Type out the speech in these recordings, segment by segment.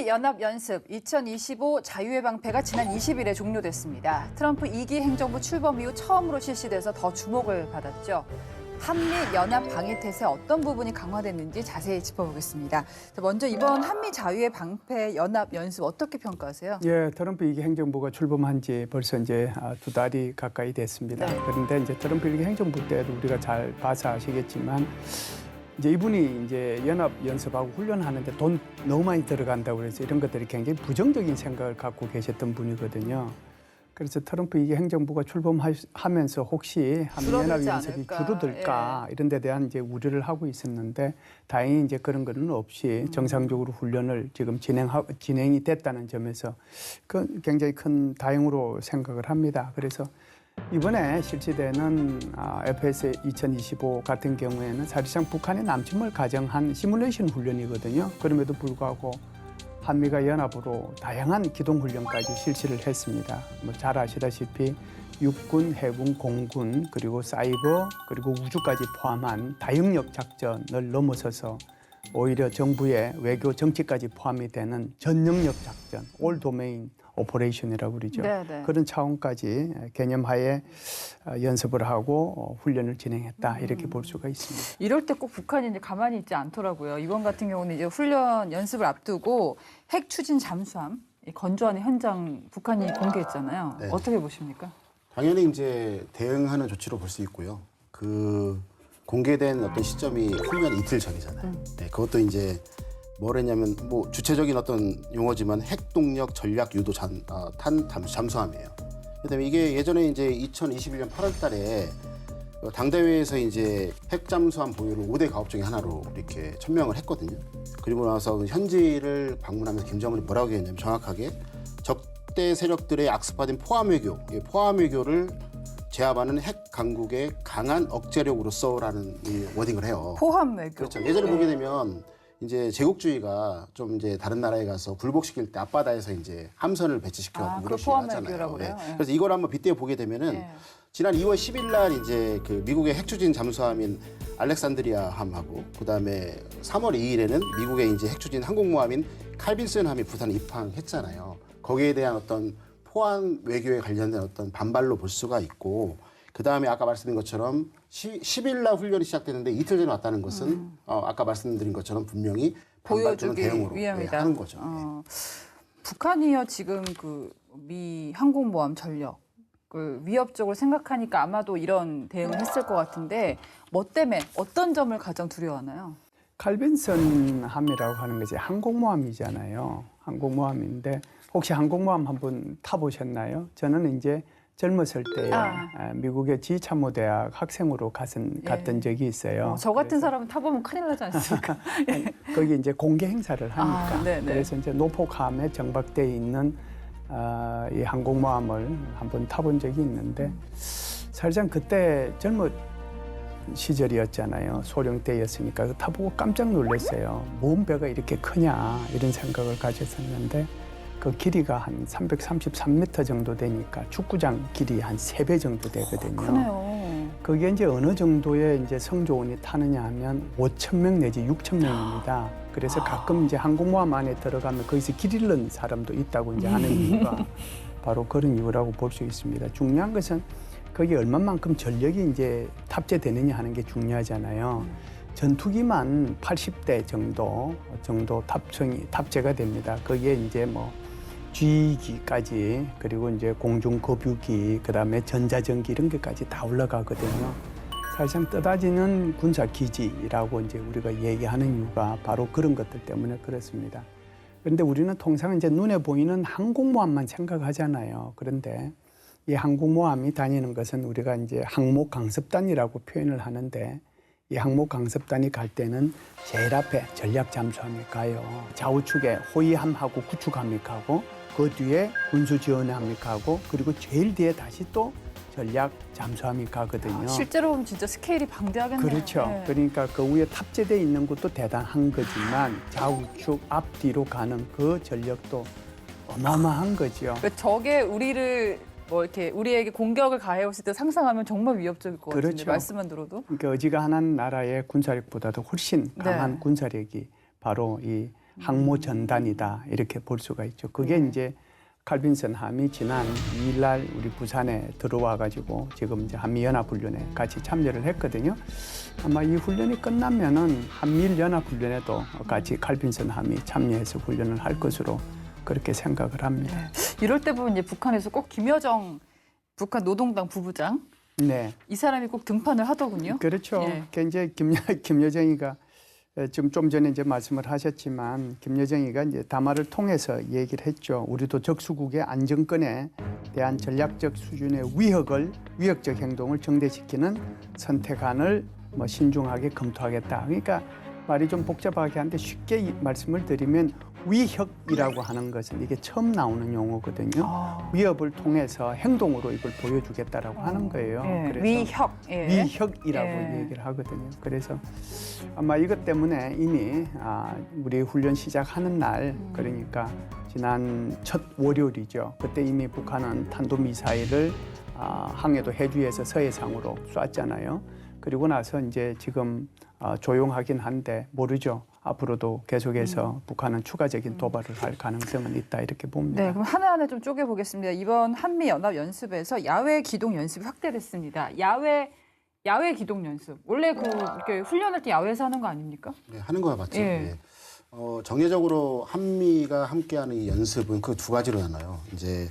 한미연합연습 2025 자유의 방패가 지난 20일에 종료됐습니다. 트럼프 2기 행정부 출범 이후 처음으로 실시돼서 더 주목을 받았죠. 한미연합 방위태세 어떤 부분이 강화됐는지 자세히 짚어보겠습니다. 먼저 이번 한미 자유의 방패 연합 연습 어떻게 평가하세요? 예, 트럼프 2기 행정부가 출범한 지 벌써 이제 2달이 가까이 됐습니다. 네. 그런데 이제 트럼프 1기 행정부 때도 우리가 잘 봐서 아시겠지만 이제 이분이 이제 연합 연습하고 훈련하는데 돈 너무 많이 들어간다고 그래서 이런 것들이 굉장히 부정적인 생각을 갖고 계셨던 분이거든요. 그래서 트럼프 2기 행정부가 출범하면서 혹시 한미연합 연습이 줄어들까 이런 데 대한 이제 우려를 하고 있었는데 다행히 이제 그런 거는 없이 정상적으로 훈련을 지금 진행이 됐다는 점에서 굉장히 큰 다행으로 생각을 합니다. 그래서 이번에 실시되는 FS 2025 같은 경우에는 사실상 북한의 남침을 가정한 시뮬레이션 훈련이거든요. 그럼에도 불구하고 한미가 연합으로 다양한 기동훈련까지 실시를 했습니다. 잘 아시다시피 육군, 해군, 공군, 그리고 사이버, 그리고 우주까지 포함한 다영역 작전을 넘어서서 오히려 정부의 외교 정치까지 포함이 되는 전영역 작전, 올 도메인 오퍼레이션이라고 그러죠. 네네. 그런 차원까지 개념하에 연습을 하고 훈련을 진행했다 이렇게 볼 수가 있습니다. 이럴 때 꼭 북한이 이제 가만히 있지 않더라고요. 이번 같은 경우는 이제 훈련 연습을 앞두고 핵 추진 잠수함 건조하는 현장 북한이 공개했잖아요. 네. 어떻게 보십니까? 당연히 이제 대응하는 조치로 볼 수 있고요. 그 공개된 어떤 시점이 훈련 이틀 전이잖아요. 네, 그것도 이제 뭘 했냐면 뭐 주체적인 어떤 용어지만 핵동력 전략 유도 잠수함이에요. 그다음에 이게 예전에 이제 2021년 8월달에 당대회에서 이제 핵잠수함 보유를 5대 가업 중에 하나로 이렇게 천명을 했거든요. 그리고 나서 현지를 방문하면서 김정은이 뭐라고 했냐면 정확하게 적대 세력들의 악습화된 포함 외교, 포함 외교를 제압하는 핵 강국의 강한 억제력으로서라는 이 워딩을 해요. 포함 외교. 그렇죠. 예전에 보게 되면 이제 제국주의가 좀 이제 다른 나라에 가서 굴복시킬 때 앞바다에서 이제 함선을 배치시켜 그걸 포함 외교라고 그래요? 네. 그래서 이걸 한번 빗대어 보게 되면은 지난 2월 10일 날 이제 그 미국의 핵추진 잠수함인 알렉산드리아함하고 그다음에 3월 2일에는 미국의 이제 핵추진 항공모함인 칼빈슨함이 부산에 입항했잖아요. 거기에 대한 어떤 포함 외교에 관련된 어떤 반발로 볼 수가 있고 그다음에 아까 말씀드린 것처럼 10일 날 훈련이 시작되는데 이틀 전에 왔다는 것은 아까 말씀드린 것처럼 분명히 반발 또는 대응으로 하는 거죠. 북한이요 지금 그 미 항공모함 전력을 위협적으로 생각하니까 아마도 이런 대응을 했을 것 같은데 뭐 때문에 어떤 점을 가장 두려워하나요? 칼빈슨 함이라고 하는 것이 항공모함이잖아요. 항공모함인데 혹시 항공모함 한번 타보셨나요? 저는 이제 젊었을 때 미국의 지참모대학 학생으로 갔던 적이 있어요. 저 같은 사람은 타보면 큰일 나지 않습니까? 거기 이제 공개 행사를 하니까 그래서 이제 노폭함에 정박돼 있는 이 항공모함을 한번 타본 적이 있는데 사실상 그때 젊은 시절이었잖아요. 소련 때였으니까 타보고 깜짝 놀랐어요. 뭔 배가 이렇게 크냐 이런 생각을 가졌었는데 그 길이가 한 333m 정도 되니까 축구장 길이 한 3배 정도 되거든요. 크네요. 그게 이제 어느 정도의 이제 성조원이 타느냐 하면 5,000명 내지 6,000명입니다. 그래서 가끔 이제 항공모함 안에 들어가면 거기서 길 잃는 사람도 있다고 이제 하는 이유가 바로 그런 이유라고 볼 수 있습니다. 중요한 것은 거기 얼마만큼 전력이 이제 탑재되느냐 하는 게 중요하잖아요. 전투기만 80대 정도 탑재가 됩니다. 거기에 이제 뭐 G기까지 그리고 이제 공중급유기 그다음에 전자전기 이런 게까지 다 올라가거든요. 사실상 떠다지는 군사기지라고 이제 우리가 얘기하는 이유가 바로 그런 것들 때문에 그렇습니다. 그런데 우리는 통상 이제 눈에 보이는 항공모함만 생각하잖아요. 그런데 이 항공모함이 다니는 것은 우리가 이제 항모강습단이라고 표현을 하는데 이 항모강습단이 갈 때는 제일 앞에 전략잠수함이 가요. 좌우측에 호위함하고 구축함이 가고 그 뒤에 군수지원함이 가고 그리고 제일 뒤에 다시 또 전략잠수함이 가거든요. 실제로 보면 진짜 스케일이 방대하겠네요. 그렇죠. 네. 그러니까 그 위에 탑재되어 있는 것도 대단한 거지만 좌우측 앞뒤로 가는 그 전력도 어마어마한 거죠. 그러니까 저게 우리를 뭐 이렇게 우리에게 공격을 가해왔을 때 상상하면 정말 위협적일 것 같은데 그렇죠. 말씀만 들어도. 그러니까 어지간한 나라의 군사력보다도 훨씬 강한 네. 군사력이 바로 이 항모 전단이다 이렇게 볼 수가 있죠. 그게 이제 칼빈슨 함이 지난 2일 날 우리 부산에 들어와 가지고 지금 이제 한미연합훈련에 같이 참여를 했거든요. 아마 이 훈련이 끝나면은 한미연합훈련에도 같이 칼빈슨 함이 참여해서 훈련을 할 것으로 그렇게 생각을 합니다. 이럴 때 보면 이제 북한에서 꼭 김여정 북한 노동당 부부장 네. 이 사람이 꼭 등판을 하더군요. 그렇죠. 예. 이제 김여정이가 지금 좀 전에 이제 말씀을 하셨지만 김여정이가 이제 담화를 통해서 얘기를 했죠. 우리도 적수국의 안정권에 대한 전략적 수준의 위협적 행동을 정대시키는 선택안을 뭐 신중하게 검토하겠다. 그러니까 말이 좀 복잡하게 한데 쉽게 말씀을 드리면 위협이라고 하는 것은 이게 처음 나오는 용어거든요. 위협을 통해서 행동으로 이걸 보여주겠다라고 하는 거예요. 예. 그래서 위협. 예. 위협이라고 예. 얘기를 하거든요. 그래서 아마 이것 때문에 이미 우리 훈련 시작하는 날 그러니까 지난 첫 월요일이죠. 그때 이미 북한은 탄도미사일을 항해도 해주에서 서해상으로 쐈잖아요. 그리고 나서 이제 지금 조용하긴 한데 모르죠. 앞으로도 계속해서 북한은 추가적인 도발을 할 가능성은 있다 이렇게 봅니다. 네, 그럼 하나하나 좀 쪼개보겠습니다. 이번 한미연합연습에서 야외 기동 연습이 확대됐습니다. 야외 기동 연습. 원래 이렇게 훈련할 때 야외에서 하는 거 아닙니까? 네, 하는 거야 맞죠. 예. 네. 정례적으로 한미가 함께하는 이 연습은 그 두 가지로 나눠요. 이제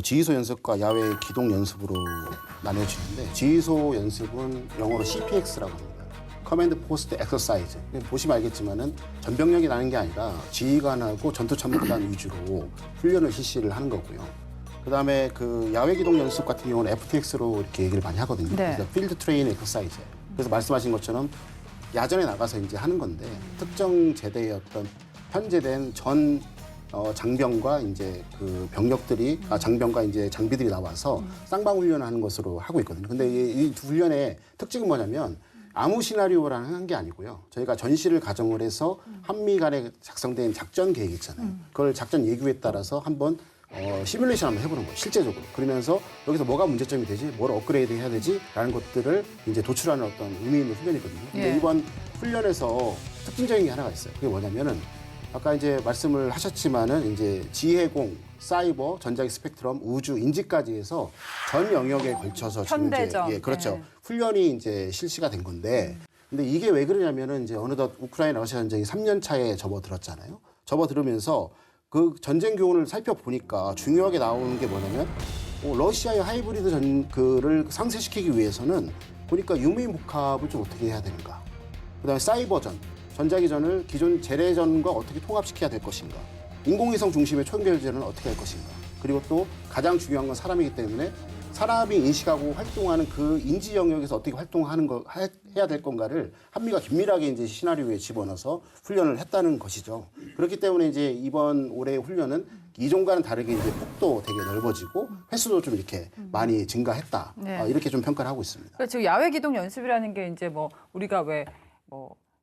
지휘소 연습과 야외 기동 연습으로 나눠지는데 지휘소 연습은 영어로 CPX라고 합니다. 커맨드 포스트 엑서사이즈. 보시면 알겠지만은 전병력이 나는 게 아니라 지휘관하고 전투참모단 위주로 훈련을 실시를 하는 거고요. 그다음에 그 야외 기동 연습 같은 경우는 FTX로 이렇게 얘기를 많이 하거든요. 네. 그래서 필드 트레인 엑서사이즈. 그래서 말씀하신 것처럼 야전에 나가서 이제 하는 건데 특정 제대의 어떤 편제된 전 장병과 이제 그 병력들이 장병과 이제 장비들이 나와서 쌍방 훈련을 하는 것으로 하고 있거든요. 근데 이 두 훈련의 특징은 뭐냐면 아무 시나리오라는 게 아니고요. 저희가 전시를 가정을 해서 한미 간에 작성된 작전 계획 있잖아요. 그걸 작전 예규에 따라서 한번 시뮬레이션 한번 해보는 거예요. 실제적으로. 그러면서 여기서 뭐가 문제점이 되지, 뭘 업그레이드 해야 되지라는 것들을 이제 도출하는 어떤 의미 있는 훈련이거든요. 근데 예. 이번 훈련에서 특징적인 게 하나가 있어요. 그게 뭐냐면은 아까 이제 말씀을 하셨지만은 이제 지해공, 사이버, 전자기 스펙트럼, 우주, 인지까지 해서 전 영역에 걸쳐서 지금 현대전. 이제 그렇죠. 네. 훈련이 이제 실시가 된 건데 근데 이게 왜 그러냐면은 이제 어느덧 우크라이나 러시아 전쟁이 3년 차에 접어들었잖아요. 접어들으면서 그 전쟁 교훈을 살펴보니까 중요하게 나오는 게 뭐냐면 러시아의 하이브리드 전그를 상쇄시키기 위해서는 보니까 유무인 복합을 좀 어떻게 해야 되는가. 그다음에 사이버전, 전자기전을 기존 재래전과 어떻게 통합시켜야 될 것인가. 인공위성 중심의 총결전은 어떻게 할 것인가. 그리고 또 가장 중요한 건 사람이기 때문에 사람이 인식하고 활동하는 그 인지 영역에서 어떻게 활동하는 거 해야 될 건가를 한미가 긴밀하게 이제 시나리오에 집어넣어서 훈련을 했다는 것이죠. 그렇기 때문에 이제 이번 올해의 훈련은 이전과는 다르게 이제 폭도 되게 넓어지고 횟수도 좀 이렇게 많이 증가했다. 네. 이렇게 좀 평가를 하고 있습니다. 그러니까 지금 야외 기동 연습이라는 게 이제 우리가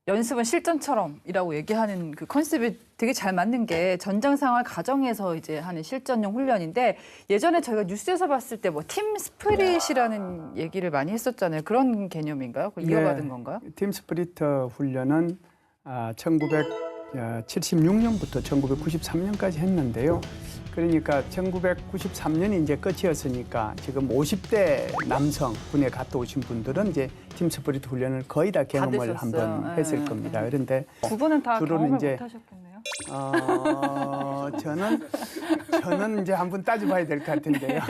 연습은 실전처럼이라고 얘기하는 그 컨셉이 되게 잘 맞는 게 전장 상황 가정에서 이제 하는 실전용 훈련인데 예전에 저희가 뉴스에서 봤을 때 팀 스피릿이라는 얘기를 많이 했었잖아요. 그런 개념인가요? 그걸 이어받은 건가요? 팀 스프리트 훈련은 1976년부터 1993년까지 했는데요. 그러니까 1993년이 이제 끝이었으니까 지금 50대 남성 군에 갔다 오신 분들은 이제 팀 스프리트 훈련을 거의 다 경험을 한번 했을 겁니다. 그런데 두 분은 다 주로는 경험을 이제 못 하셨겠네요. 저는 이제 한번 따져봐야 될 것 같은데요.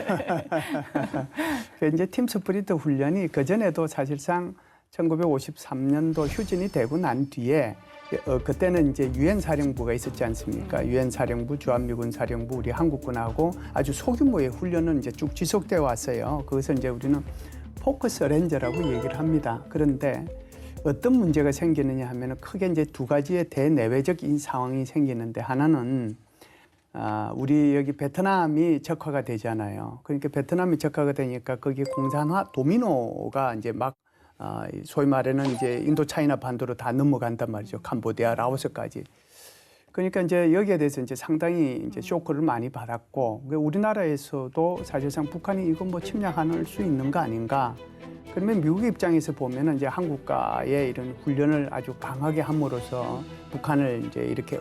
이제 팀 스프리트 훈련이 그 전에도 사실상 1953년도 휴진이 되고 난 뒤에 그때는 이제 유엔 사령부가 있었지 않습니까? 유엔 사령부, 주한미군 사령부, 우리 한국군하고 아주 소규모의 훈련은 이제 쭉 지속되어 왔어요. 그것을 이제 우리는 포커스 렌저라고 얘기를 합니다. 그런데 어떤 문제가 생기느냐 하면 크게 이제 두 가지의 대내외적인 상황이 생기는데 하나는 우리 여기 베트남이 적화가 되잖아요. 그러니까 베트남이 적화가 되니까 거기 공산화 도미노가 이제 막 소위 말하는 이제 인도 차이나 반도로 다 넘어간단 말이죠. 캄보디아, 라오스까지. 그러니까 이제 여기에 대해서 이제 상당히 이제 쇼크를 많이 받았고 우리나라에서도 사실상 북한이 이거 뭐 침략할 수 있는 거 아닌가. 그러면 미국 입장에서 보면은 이제 한국과의 이런 훈련을 아주 강하게 함으로써 북한을 이제 이렇게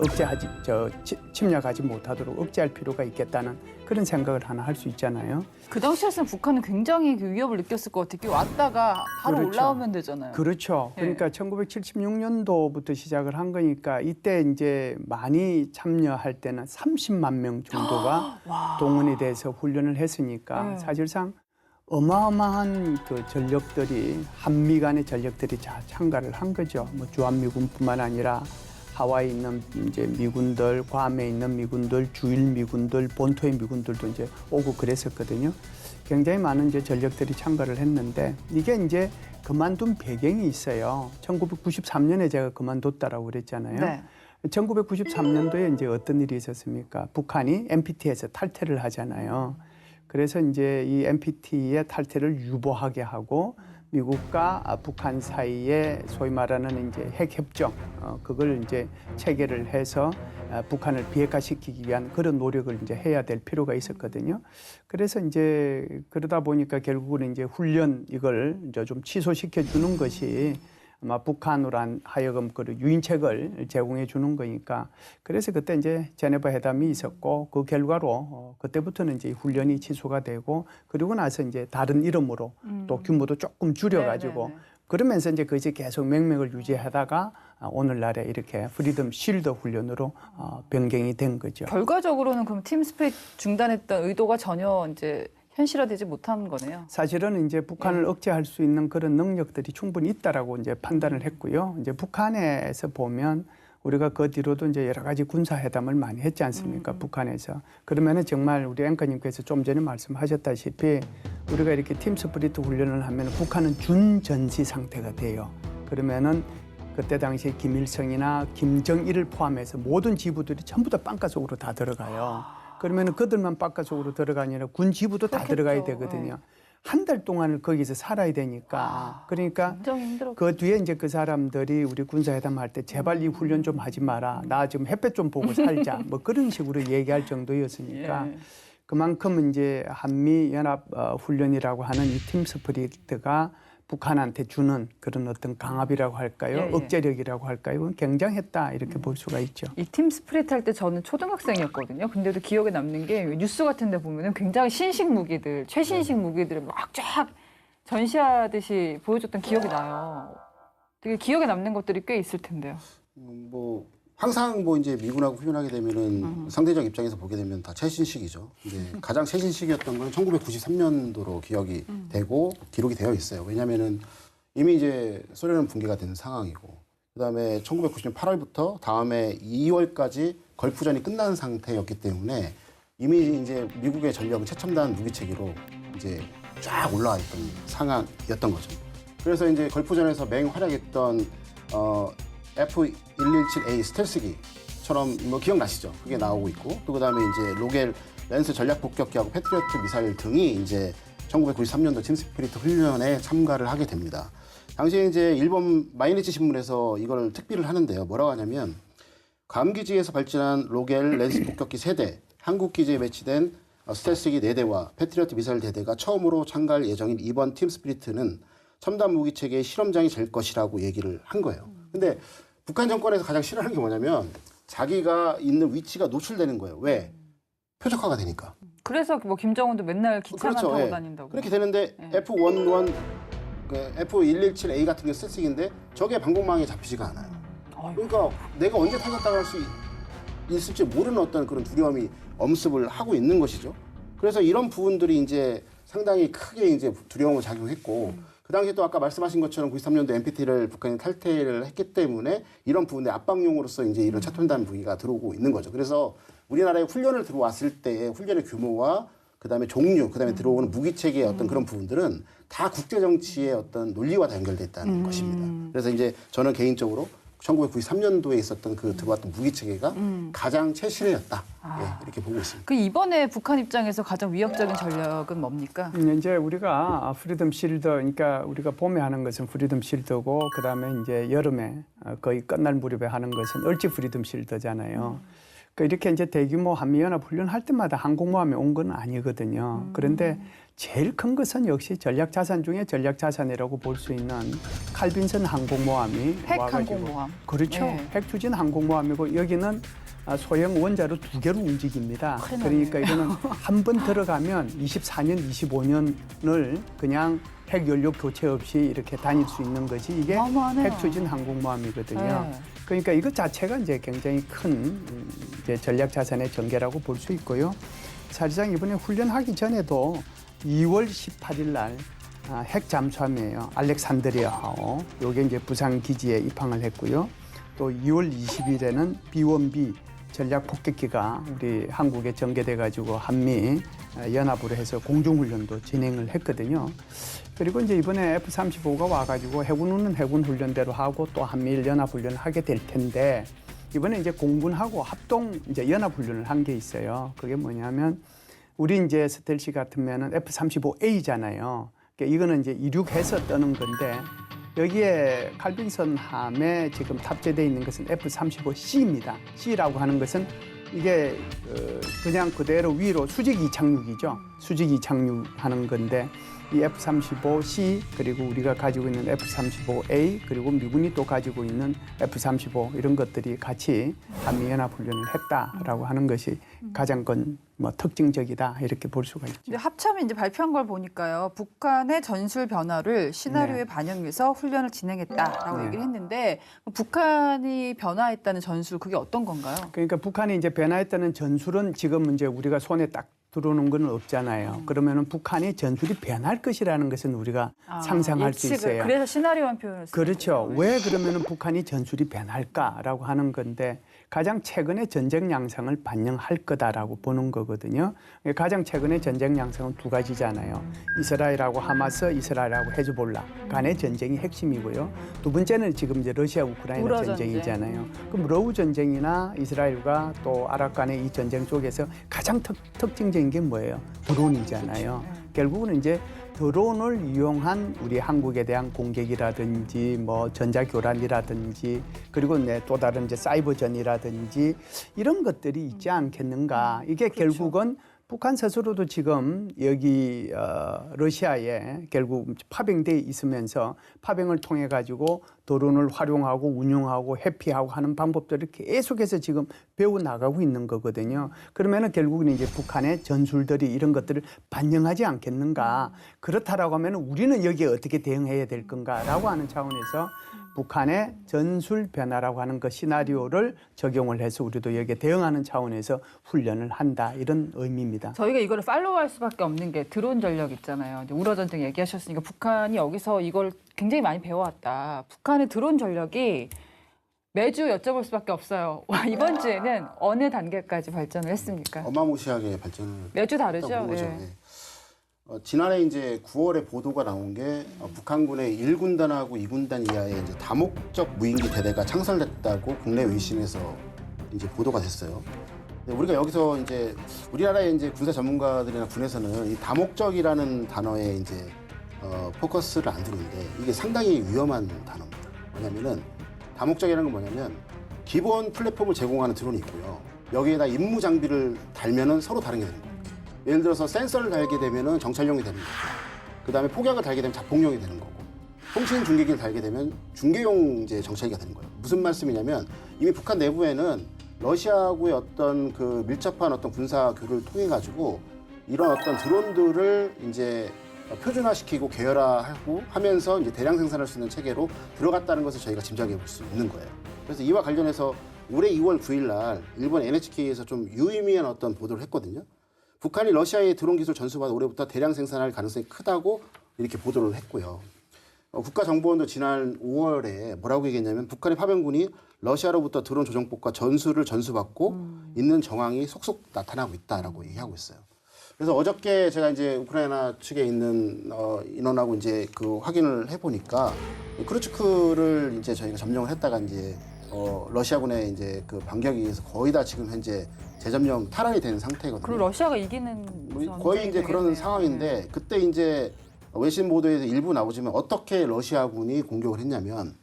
침략하지 못하도록 억제할 필요가 있겠다는 그런 생각을 하나 할 수 있잖아요. 그 당시에는 북한은 굉장히 그 위협을 느꼈을 것 같아요. 왔다가 바로 그렇죠. 올라오면 되잖아요. 그렇죠. 네. 그러니까 1976년도부터 시작을 한 거니까 이때 이제 많이 참여할 때는 30만 명 정도가 와. 동원이 돼서 훈련을 했으니까 네. 사실상 어마어마한 그 전력들이 한미 간의 전력들이 참가를 한 거죠. 뭐 주한미군뿐만 아니라 하와이에 있는 이제 미군들, 괌에 있는 미군들, 주일 미군들, 본토의 미군들도 이제 오고 그랬었거든요. 굉장히 많은 이제 전력들이 참가를 했는데 이게 이제 그만둔 배경이 있어요. 1993년에 제가 그만뒀다라고 그랬잖아요. 네. 1993년도에 이제 어떤 일이 있었습니까? 북한이 NPT에서 탈퇴를 하잖아요. 그래서 이제 이 NPT의 탈퇴를 유보하게 하고 미국과 북한 사이에 소위 말하는 이제 핵 협정 그걸 이제 체결을 해서 북한을 비핵화시키기 위한 그런 노력을 이제 해야 될 필요가 있었거든요. 그래서 이제 그러다 보니까 결국은 이제 훈련 이걸 이제 좀 취소시켜 주는 것이 아마 북한으로 하여금 그 유인책을 제공해 주는 거니까 그래서 그때 이제 제네바 회담이 있었고 그 결과로 그때부터는 이제 훈련이 취소가 되고 그리고 나서 이제 다른 이름으로 또 규모도 조금 줄여가지고 네네네. 그러면서 이제 그것이 계속 맥락을 유지하다가 오늘날에 이렇게 프리덤 실드 훈련으로 변경이 된 거죠. 결과적으로는 그럼 팀 스피릿 중단했던 의도가 전혀 이제 현실화되지 못한 거네요. 사실은 이제 북한을 억제할 수 있는 그런 능력들이 충분히 있다라고 이제 판단을 했고요. 이제 북한에서 보면 우리가 그 뒤로도 이제 여러 가지 군사회담을 많이 했지 않습니까? 북한에서. 그러면은 정말 우리 앵커님께서 좀 전에 말씀하셨다시피 우리가 이렇게 팀 스프리트 훈련을 하면 북한은 준전시 상태가 돼요. 그러면은 그때 당시에 김일성이나 김정일을 포함해서 모든 지부들이 전부 다 빵가 속으로 다 들어가요. 그러면은 그들만 빵가 속으로 들어가니 아니라 군 지부도 다 그렇겠죠. 들어가야 되거든요. 한 달 동안을 거기서 살아야 되니까. 그러니까 굉장히 힘들었. 그 뒤에 이제 그 사람들이 우리 군사회담 할 때 제발 이 훈련 좀 하지 마라. 나 지금 햇볕 좀 보고 살자. 뭐 그런 식으로 얘기할 정도였으니까. 예. 그만큼 이제 한미 연합 훈련이라고 하는 이 팀 스피릿가 북한한테 주는 그런 어떤 강압이라고 할까요? 예, 예. 억제력이라고 할까요? 그건 굉장했다 이렇게 볼 수가 있죠. 이 팀 스프릿 할 때 저는 초등학생이었거든요. 근데도 기억에 남는 게 뉴스 같은 데 보면은 굉장히 신식 무기들, 최신식 무기들을 막 쫙 전시하듯이 보여줬던 기억이 나요. 되게 기억에 남는 것들이 꽤 있을 텐데요. 뭐 항상 뭐 이제 미군하고 훈련하게 되면은 상대적 입장에서 보게 되면 다 최신식이죠. 근데 가장 최신식이었던 건 1993년도로 기억이 되고 기록이 되어 있어요. 왜냐면은 이미 이제 소련은 붕괴가 된 상황이고 그다음에 1990년 8월부터 다음에 2월까지 걸프전이 끝난 상태였기 때문에 이미 이제 미국의 전력은 최첨단 무기 체계로 이제 쫙 올라와 있던 상황이었던 거죠. 그래서 이제 걸프전에서 맹활약했던 F-117A 스텔스기처럼 뭐 기억나시죠? 그게 나오고 있고 또 그다음에 이제 로겔 랜스 전략 폭격기하고 패트리어트 미사일 등이 이제 1993년도 팀 스피리트 훈련에 참가를 하게 됩니다. 당시에 이제 일본 마이니치 신문에서 이걸 특비를 하는데요. 뭐라고 하냐면 괌 기지에서 발진한 로겔 랜스 폭격기 3대, 한국 기지에 배치된 스텔스기 4대와 패트리어트 미사일 대대가 처음으로 참가할 예정인 이번 팀 스피리트는 첨단 무기 체계의 실험장이 될 것이라고 얘기를 한 거예요. 근데 북한 정권에서 가장 싫어하는 게 뭐냐면 자기가 있는 위치가 노출되는 거예요. 왜? 표적화가 되니까. 그래서 뭐 김정은도 맨날 기차만 그렇죠. 타고 예. 다닌다고. 그렇게 되는데 예. F-11, F-117A 같은 게 스텔스기인데 저게 방공망에 잡히지가 않아요. 그러니까 내가 언제 타격당할 수 있을지 모르는 어떤 그런 두려움이 엄습을 하고 있는 것이죠. 그래서 이런 부분들이 이제 상당히 크게 이제 두려움을 작용했고 그 당시에 또 아까 말씀하신 것처럼 93년도 NPT를 북한이 탈퇴를 했기 때문에 이런 부분에 압박용으로서 이제 이런 차탄단 무기가 들어오고 있는 거죠. 그래서 우리나라에 훈련을 들어왔을 때 훈련의 규모와 그다음에 종류, 그다음에 들어오는 무기 체계의 어떤 그런 부분들은 다 국제 정치의 어떤 논리와 다 연결돼 있다는 것입니다. 그래서 이제 저는 개인적으로 1993년도에 있었던 그 들어왔던 무기 체계가 가장 최신이었다. 예, 이렇게 보고 있습니다. 그 이번에 북한 입장에서 가장 위협적인 전략은 뭡니까? 이제 우리가 프리덤 실드, 그러니까 우리가 봄에 하는 것은 프리덤 실드고 그다음에 이제 여름에 거의 끝날 무렵에 하는 것은 얼지 프리덤 실드잖아요. 이렇게 이제 대규모 한미연합 훈련할 때마다 항공모함이 온 건 아니거든요. 그런데 제일 큰 것은 역시 전략자산 중에 전략자산이라고 볼 수 있는 칼빈슨 항공모함이 핵 와가지고 항공모함. 그렇죠. 네. 핵추진 항공모함이고 여기는 소형 원자로 2개로 움직입니다. 큰일 그러니까 나네. 이거는 한 번 들어가면 24년, 25년을 그냥 핵 연료 교체 없이 이렇게 다닐 수 있는 것이 이게 어마어마하네요. 핵추진 항공모함이거든요. 네. 그러니까 이것 자체가 이제 굉장히 큰 이제 전략 자산의 전개라고 볼 수 있고요. 사실상 이번에 훈련하기 전에도 2월 18일 날 핵 잠수함이에요. 알렉산드리아하오. 요게 이제 부산 기지에 입항을 했고요. 또 2월 20일에는 B-1B 전략 폭격기가 우리 한국에 전개돼 가지고 한미 연합으로 해서 공중훈련도 진행을 했거든요. 그리고 이제 이번에 F-35가 와가지고 해군은 해군 훈련대로 하고 또 한미일 연합 훈련을 하게 될 텐데 이번에 이제 공군하고 합동 이제 연합 훈련을 한 게 있어요. 그게 뭐냐면 우리 이제 스텔시 같으면은 F-35A잖아요. 그러니까 이거는 이제 이륙해서 뜨는 건데 여기에 칼빈슨 함에 지금 탑재되어 있는 것은 F-35C입니다. C라고 하는 것은 이게 그냥 그대로 위로 수직 이착륙이죠. 수직 이착륙하는 건데 이 F-35C 그리고 우리가 가지고 있는 F-35A 그리고 미군이 또 가지고 있는 F-35 이런 것들이 같이 한미연합훈련을 했다라고 하는 것이 가장 큰 뭐 특징적이다 이렇게 볼 수가 있죠. 근데 합참이 이제 발표한 걸 보니까요. 북한의 전술 변화를 시나리오에 네. 반영해서 훈련을 진행했다라고 네. 얘기를 했는데 북한이 변화했다는 전술 그게 어떤 건가요? 그러니까 북한이 이제 변화했다는 전술은 지금 이제 우리가 손에 딱 들어오는 건 없잖아요. 그러면은 북한이 전술이 변할 것이라는 것은 우리가 상상할 수 예측을, 있어요. 그래서 시나리오한 표현을 쓰는 그렇죠. 거예요. 왜 그러면은 북한이 전술이 변할까라고 하는 건데 가장 최근의 전쟁 양상을 반영할 거다라고 보는 거거든요. 가장 최근의 전쟁 양상은 두 가지잖아요. 이스라엘하고 하마스, 이스라엘하고 헤즈볼라 간의 전쟁이 핵심이고요. 두 번째는 지금 이제 러시아 우크라이나 우라 전쟁이잖아요. 그럼 러우 전쟁이나 이스라엘과 또 아랍 간의 이 전쟁 속에서 가장 특징적인 게 뭐예요? 드론이잖아요. 결국은 이제 드론을 이용한 우리 한국에 대한 공격이라든지 뭐 전자교란이라든지 그리고 또 다른 이제 사이버전이라든지 이런 것들이 있지 않겠는가. 이게 결국은 북한 스스로도 지금 여기 러시아에 결국 파병돼 있으면서 파병을 통해 가지고 드론을 활용하고 운용하고 회피하고 하는 방법들을 계속해서 지금 배워 나가고 있는 거거든요. 그러면은 결국은 이제 북한의 전술들이 이런 것들을 반영하지 않겠는가. 그렇다라고 하면 우리는 여기에 어떻게 대응해야 될 건가라고 하는 차원에서 북한의 전술 변화라고 하는 그 시나리오를 적용을 해서 우리도 여기에 대응하는 차원에서 훈련을 한다 이런 의미입니다. 저희가 이거를 팔로우할 수밖에 없는 게 드론 전력 있잖아요. 이제 우라 전쟁 얘기하셨으니까 북한이 여기서 이걸 굉장히 많이 배워왔다. 북한의 드론 전력이 매주 여쭤볼 수밖에 없어요. 와, 이번 주에는 어느 단계까지 발전을 했습니까? 어마무시하게 발전을 매주 다르죠. 했다고 보죠. 예. 예. 지난해 이제 9월에 보도가 나온 게 북한군의 1군단하고 2군단 이하의 이제 다목적 무인기 대대가 창설됐다고 국내 외신에서 이제 보도가 됐어요. 근데 우리가 여기서 이제 우리나라의 이제 군사 전문가들이나 군에서는 이 다목적이라는 단어에 이제 포커스를 안 두는데 이게 상당히 위험한 단어입니다. 뭐냐면은 다목적이라는 건 뭐냐면 기본 플랫폼을 제공하는 드론이 있고요. 여기에다 임무 장비를 달면은 서로 다른 게 되는 거예요. 예를 들어서 센서를 달게 되면은 정찰용이 되는 거고, 그 다음에 폭약을 달게 되면 자폭용이 되는 거고, 통신 중계기를 달게 되면 중계용 이제 정찰기가 되는 거예요. 무슨 말씀이냐면 이미 북한 내부에는 러시아하고의 어떤 그 밀접한 어떤 군사 교류를 통해 가지고 이런 어떤 드론들을 이제 표준화시키고 계열화하고 하면서 이제 대량 생산할 수 있는 체계로 들어갔다는 것을 저희가 짐작해 볼 수 있는 거예요. 그래서 이와 관련해서 올해 2월 9일 날 일본 NHK에서 좀 유의미한 어떤 보도를 했거든요. 북한이 러시아의 드론 기술 전수받아 올해부터 대량 생산할 가능성이 크다고 이렇게 보도를 했고요. 국가정보원도 지난 5월에 뭐라고 얘기했냐면 북한의 파병군이 러시아로부터 드론 조정법과 전술을 전수받고 있는 정황이 속속 나타나고 있다라고 얘기하고 있어요. 그래서 어저께 제가 이제 우크라이나 측에 있는 인원하고 이제 그 확인을 해보니까 크루츠크를 이제 저희가 점령을 했다가 이제 러시아군의 이제 그 반격에 의해서 거의 다 지금 현재 재점령 탈환이 된 상태거든요. 그리고 러시아가 이기는 거의 이제 그런 되겠네요. 상황인데 그때 이제 외신 보도에서 일부 나오지만 어떻게 러시아군이 공격을 했냐면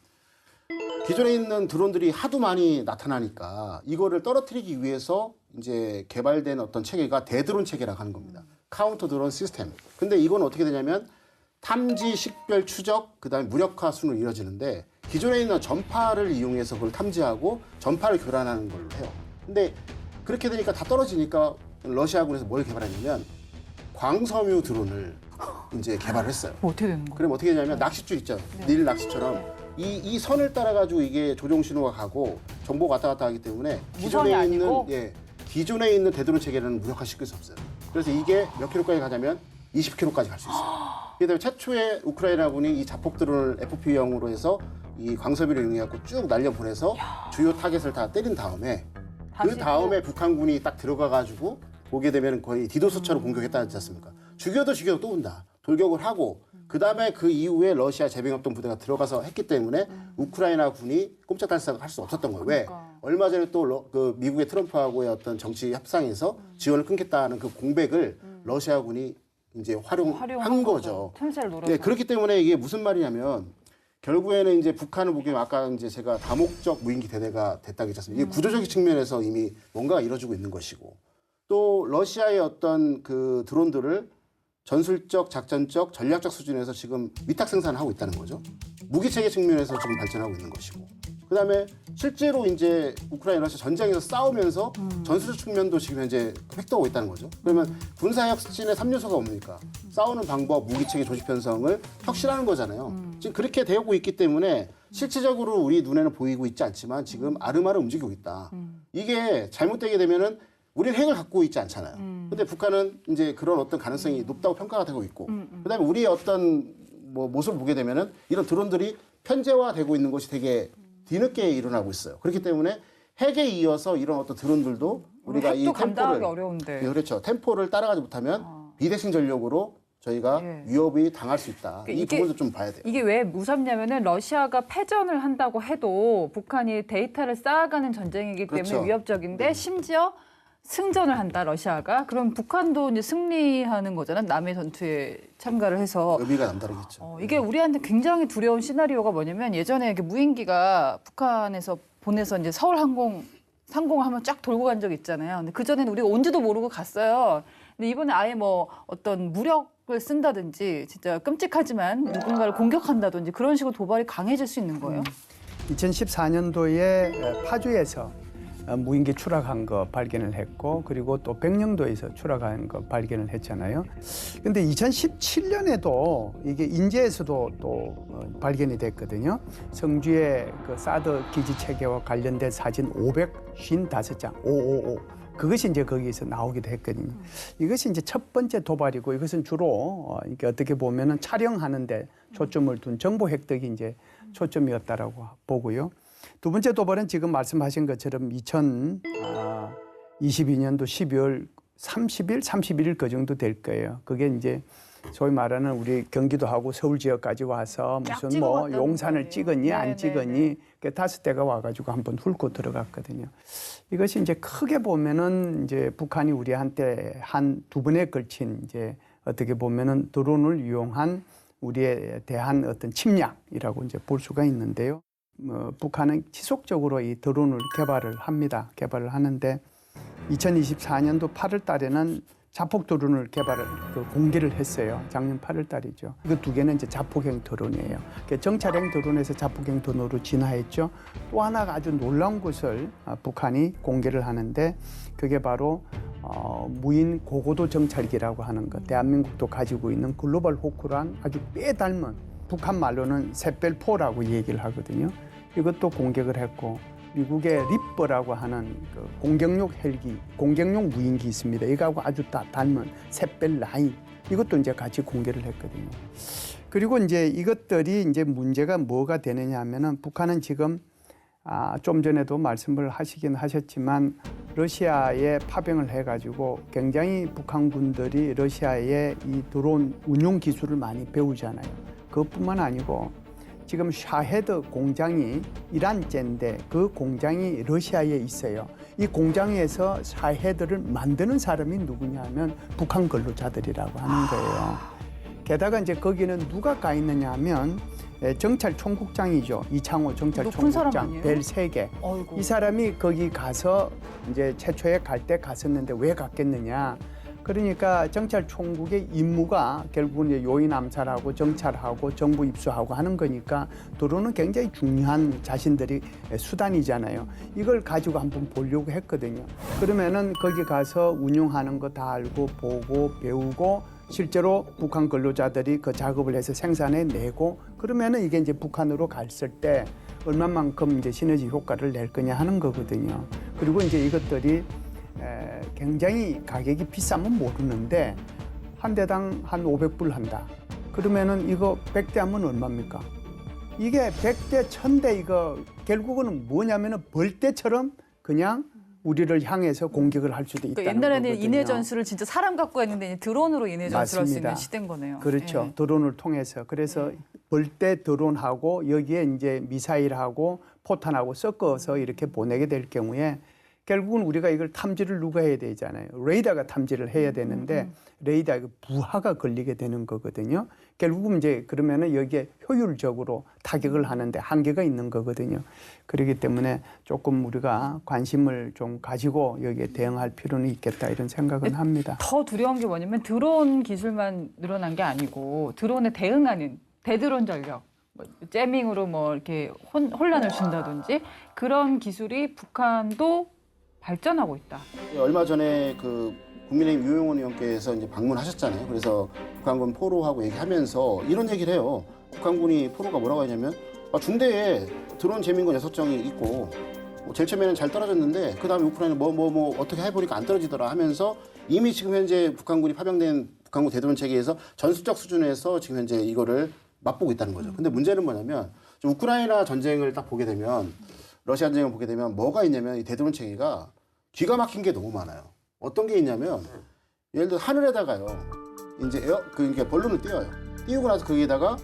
기존에 있는 드론들이 하도 많이 나타나니까 이거를 떨어뜨리기 위해서 이제 개발된 어떤 체계가 대드론 체계라고 하는 겁니다. 카운터 드론 시스템. 근데 이건 어떻게 되냐면 탐지, 식별, 추적, 그다음에 무력화 순으로 이루어지는데 기존에 있는 전파를 이용해서 그걸 탐지하고 전파를 교란하는 걸로 해요. 근데 그렇게 되니까 다 떨어지니까 러시아군에서 뭘 개발했냐면 광섬유 드론을 이제 개발을 했어요. 어떻게 되는 거예요? 그럼 어떻게 되냐면 낚싯줄 있죠. 닐 낚시처럼 이 선을 따라가지고 이게 조종 신호가 가고 정보가 왔다 갔다 하기 때문에 무선이 아니고? 기존에 있는 대드론 체계는 무력화시킬 수 없어요. 그래서 이게 몇 킬로까지 가냐면 20킬로까지 갈 수 있어요. 그다음에 최초의 우크라이나군이 이 자폭 드론을 FPV형으로 해서 이 광섬유를 이용해갖고 쭉 날려보내서 주요 타겟을 다 때린 다음에 그 다음에 북한군이 딱 들어가가지고 보게 되면 거의 디도스처럼 공격했다지 않습니까? 죽여도 또 온다. 돌격을 하고 그다음에 그 이후에 러시아 제병합동 부대가 들어가서 했기 때문에 우크라이나 군이 꼼짝달싹 할 수 없었던 거예요. 왜? 얼마 전에 또 그 미국의 트럼프하고의 어떤 정치 협상에서 지원을 끊겠다는 그 공백을 러시아군이 이제 활용한 거죠. 틈새를 노려서. 네, 그렇기 때문에 이게 무슨 말이냐면 결국에는 이제 북한을 보기에 아까 이제 제가 다목적 무인기 대대가 됐다고 했잖아요. 이게 구조적인 측면에서 이미 뭔가가 이루어지고 있는 것이고 또 러시아의 어떤 그 드론들을 전술적, 작전적, 전략적 수준에서 지금 위탁 생산을 하고 있다는 거죠. 무기 체계 측면에서 지금 발전하고 있는 것이고. 그다음에 실제로 이제 우크라이나 러시아 전쟁에서 싸우면서 전술적 측면도 지금 현재 획도하고 있다는 거죠. 그러면 군사역 수진의 3요소가 뭡니까? 싸우는 방법, 무기 체계 조직 편성을 혁신하는 거잖아요. 지금 그렇게 되고 있기 때문에 실질적으로 우리 눈에는 보이고 있지 않지만 지금 아름아름 움직이고 있다. 이게 잘못되게 되면은 우리는 핵을 갖고 있지 않잖아요. 근데 북한은 이제 그런 어떤 가능성이 높다고 평가가 되고 있고, 그다음에 우리의 어떤 뭐 모습을 보게 되면은 이런 드론들이 편제화되고 있는 것이 되게 뒤늦게 일어나고 있어요. 그렇기 때문에 핵에 이어서 이런 어떤 드론들도 우리가 이 감당하기 템포를 어려운데. 네, 그렇죠. 템포를 따라가지 못하면 비대칭 전력으로 저희가 위협이 당할 수 있다. 이 부분도 좀 봐야 돼요. 이게 왜 무섭냐면은 러시아가 패전을 한다고 해도 북한이 데이터를 쌓아가는 전쟁이기 때문에 그렇죠. 위협적인데 심지어 승전을 한다 러시아가 그럼 북한도 이제 승리하는 거잖아 남의 전투에 참가를 해서 의미가 남다르겠죠. 이게 우리한테 굉장히 두려운 시나리오가 뭐냐면 예전에 이렇게 무인기가 북한에서 보내서 이제 서울 상공을 한번 쫙 돌고 간 적이 있잖아요. 근데 그 전에는 우리가 온지도 모르고 갔어요. 근데 이번에 아예 뭐 어떤 무력을 쓴다든지 진짜 끔찍하지만 누군가를 공격한다든지 그런 식으로 도발이 강해질 수 있는 거예요. 2014년도에 파주에서 무인기 추락한 거 발견을 했고 그리고 또 백령도에서 추락한 거 발견을 했잖아요. 근데 2017년에도 이게 인제에서도 또 발견이 됐거든요. 성주의 그 사드 기지 체계와 관련된 사진 555장 555 그것이 이제 거기에서 나오기도 했거든요. 이것이 이제 첫 번째 도발이고 이것은 주로 이게 어떻게 보면은 촬영하는데 초점을 둔 정보 획득이 이제 초점이었다라고 보고요. 두 번째 도발은 지금 말씀하신 것처럼 2022년도 12월 30일, 31일 그 정도 될 거예요. 그게 이제 소위 말하는 우리 경기도하고 서울 지역까지 와서 무슨 뭐 용산을 거예요. 찍었니 안 네, 찍었니 그 5대가 와가지고 한번 훑고 들어갔거든요. 이것이 이제 크게 보면은 이제 북한이 우리한테 한 두 번에 걸친 이제 어떻게 보면은 드론을 이용한 우리에 대한 어떤 침략이라고 이제 볼 수가 있는데요. 북한은 지속적으로 이 드론을 개발을 합니다. 개발을 하는데 2024년도 8월 달에는 자폭 드론을 공개를 했어요. 작년 8월 달이죠. 이거 두 개는 이제 자폭형 드론이에요. 정찰형 드론에서 자폭형 드론으로 진화했죠. 또 하나가 아주 놀라운 것을 북한이 공개를 하는데 그게 바로 무인 고고도 정찰기라고 하는 것. 대한민국도 가지고 있는 글로벌 호크랑 아주 빼닮은 북한 말로는 샛별포라고 얘기를 하거든요. 이것도 공격을 했고 미국의 리퍼라고 하는 그 공격용 헬기, 공격용 무인기 있습니다. 이거하고 아주 닮은 샛별라인 이것도 이제 같이 공개를 했거든요. 그리고 이제 이것들이 이제 문제가 뭐가 되느냐 하면은 북한은 지금 좀 전에도 말씀을 하시긴 하셨지만 러시아에 파병을 해가지고 굉장히 북한군들이 러시아의 이 드론 운용 기술을 많이 배우잖아요. 그것뿐만 아니고 지금 샤헤드 공장이 이란제인데 그 공장이 러시아에 있어요. 이 공장에서 샤헤드를 만드는 사람이 누구냐 하면 북한 근로자들이라고 하는 거예요. 게다가 이제 거기는 누가 가 있느냐 하면 정찰 총국장이죠. 이창호 정찰 높은 사람 총국장 아니에요? 벨 3개. 어이구. 이 사람이 거기 가서 이제 최초에 갈 때 갔었는데 왜 갔겠느냐. 그러니까 정찰총국의 임무가 결국은 이제 요인 암살하고 정찰하고 정보 입수하고 하는 거니까 드론은 굉장히 중요한 자신들이 수단이잖아요. 이걸 가지고 한번 보려고 했거든요. 그러면은 거기 가서 운용하는 거 다 알고 보고 배우고 실제로 북한 근로자들이 그 작업을 해서 생산해 내고 그러면은 이게 이제 북한으로 갔을 때 얼마만큼 이제 시너지 효과를 낼 거냐 하는 거거든요. 그리고 이제 이것들이 굉장히 가격이 비싸면 모르는데 한 대당 한 500불 한다. 그러면은 이거 100대 하면 얼마입니까? 이게 100대, 1000대 이거 결국은 뭐냐면은 벌떼처럼 그냥 우리를 향해서 공격을 할 수도 있다는 그러니까 옛날에는 거거든요. 인해 전술을 진짜 사람 갖고 했는데 이제 드론으로 인해 전술할 수 있는 맞습니다. 시대인 거네요. 그렇죠. 예. 드론을 통해서. 그래서 벌떼 드론하고 여기에 이제 미사일하고 포탄하고 섞어서 이렇게 보내게 될 경우에 결국은 우리가 이걸 탐지를 누가 해야 되잖아요. 레이더가 탐지를 해야 되는데 레이더에 부하가 걸리게 되는 거거든요. 결국은 이제 그러면은 여기에 효율적으로 타격을 하는데 한계가 있는 거거든요. 그렇기 때문에 조금 우리가 관심을 좀 가지고 여기에 대응할 필요는 있겠다 이런 생각은 합니다. 더 두려운 게 뭐냐면 드론 기술만 늘어난 게 아니고 드론에 대응하는 대드론 전력, 뭐 재밍으로 뭐 이렇게 혼란을 준다든지 그런 기술이 북한도 발전하고 있다. 얼마 전에 그 국민의힘 유영원 의원께서 이제 방문하셨잖아요. 그래서 북한군 포로하고 얘기하면서 이런 얘기를 해요. 북한군이 포로가 뭐라고 하냐면 중대에 드론 재민군 6정이 있고 제일 처음에는 잘 떨어졌는데 그 다음에 우크라이나 뭐 어떻게 해보니까 안 떨어지더라 하면서 이미 지금 현재 북한군이 파병된 북한군 대드론 체계에서 전술적 수준에서 지금 현재 이거를 맛보고 있다는 거죠. 근데 문제는 뭐냐면 우크라이나 전쟁을 딱 보게 되면 러시아 전쟁을 보게 되면 뭐가 있냐면 이 대드론 체계가 기가 막힌 게 너무 많아요. 어떤 게 있냐면 예를 들어 하늘에다가요. 이제 그러니까 벌룬을 띄워요. 띄우고 나서 거기에다가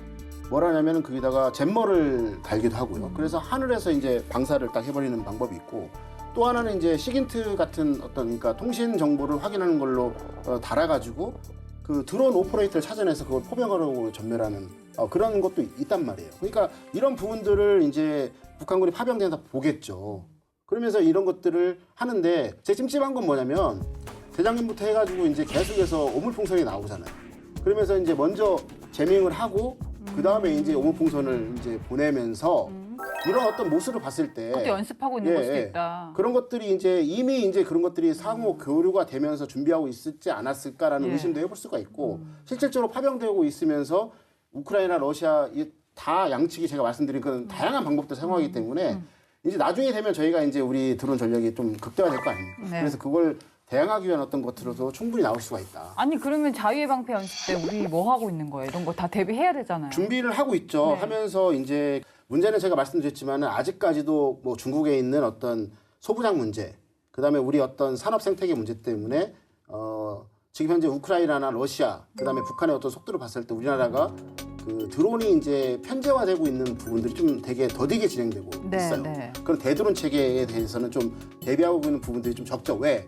뭐라 하냐면 거기다가 잿머를 달기도 하고요. 그래서 하늘에서 이제 방사를 딱 해버리는 방법이 있고 또 하나는 이제 시긴트 같은 어떤 그러니까 통신 정보를 확인하는 걸로 달아가지고 그 드론 오퍼레이터를 찾아내서 그걸 포병하려고 전멸하는 그런 것도 있단 말이에요. 그러니까 이런 부분들을 이제 북한군이 파병돼서 보겠죠. 그러면서 이런 것들을 하는데 제 찜찜한 건 뭐냐면 대장님부터 해가지고 이제 계속해서 오물풍선이 나오잖아요. 그러면서 이제 먼저 재밍을 하고 그 다음에 이제 오물풍선을 이제 보내면서 이런 어떤 모습을 봤을 때 그것도 연습하고 있는 걸 수도 있다. 그런 것들이 이제 이미 이제 그런 것들이 상호 교류가 되면서 준비하고 있었지 않았을까라는 의심도 해볼 수가 있고 실질적으로 파병되고 있으면서 우크라이나, 러시아 다 양측이 제가 말씀드린 그런 다양한 방법도 사용하기 때문에 이제 나중에 되면 저희가 이제 우리 드론 전력이 좀 극대화될 거 아닙니까? 네. 그래서 그걸 대항하기 위한 어떤 것들로도 충분히 나올 수가 있다. 아니 그러면 자유의 방패 연습 때 우리 뭐 하고 있는 거예요? 이런 거 다 대비해야 되잖아요. 준비를 하고 있죠. 네. 하면서 이제 문제는 제가 말씀드렸지만은 아직까지도 뭐 중국에 있는 어떤 소부장 문제, 그다음에 우리 어떤 산업 생태계 문제 때문에 지금 현재 우크라이나나 러시아, 그다음에 북한의 어떤 속도를 봤을 때 우리나라가 그 드론이 이제 편제화되고 있는 부분들이 좀 되게 더디게 진행되고 있어요. 네. 그런 대드론 체계에 대해서는 좀 대비하고 있는 부분들이 좀 적죠. 왜?